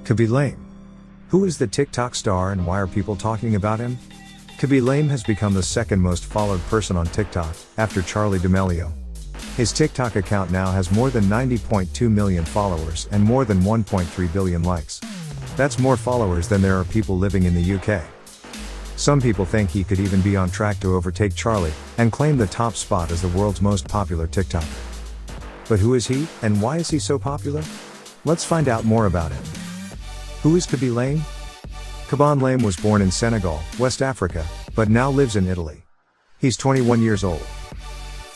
Khaby Lame. Who is the TikTok star and why are people talking about him? Khaby Lame has become the second most followed person on TikTok, after Charli D'Amelio. His TikTok account now has more than 90.2 million followers and more than 1.3 billion likes. That's more followers than there are people living in the UK. Some people think he could even be on track to overtake Charli, and claim the top spot as the world's most popular TikToker. But who is he, and why is he so popular? Let's find out more about him. Who is Khaby Lame? Khaby Lame was born in Senegal, West Africa, but now lives in Italy. He's 21 years old.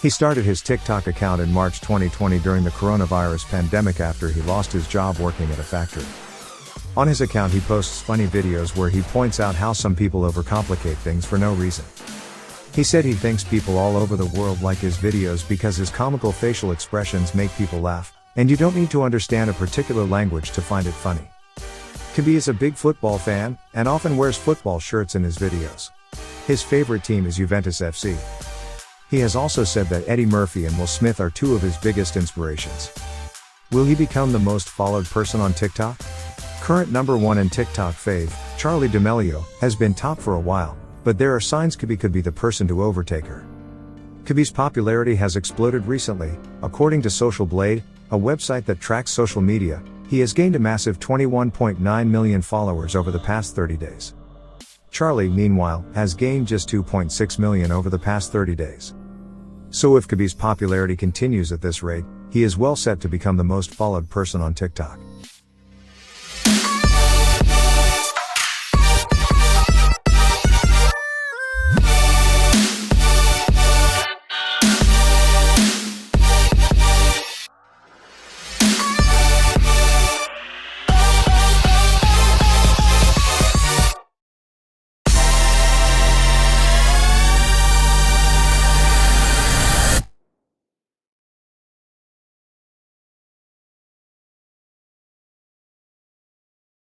He started his TikTok account in March 2020 during the coronavirus pandemic after he lost his job working at a factory. On his account he posts funny videos where he points out how some people overcomplicate things for no reason. He said he thinks people all over the world like his videos because his comical facial expressions make people laugh, and you don't need to understand a particular language to find it funny. Khaby is a big football fan, and often wears football shirts in his videos. His favorite team is Juventus FC. He has also said that Eddie Murphy and Will Smith are two of his biggest inspirations. Will he become the most followed person on TikTok? Current #1 in TikTok fave, Charli D'Amelio, has been top for a while, but there are signs Khaby could be the person to overtake her. Khaby's popularity has exploded recently. According to Social Blade, a website that tracks social media, he has gained a massive 21.9 million followers over the past 30 days. Charli, meanwhile, has gained just 2.6 million over the past 30 days. So if Khaby's popularity continues at this rate, he is well set to become the most followed person on TikTok.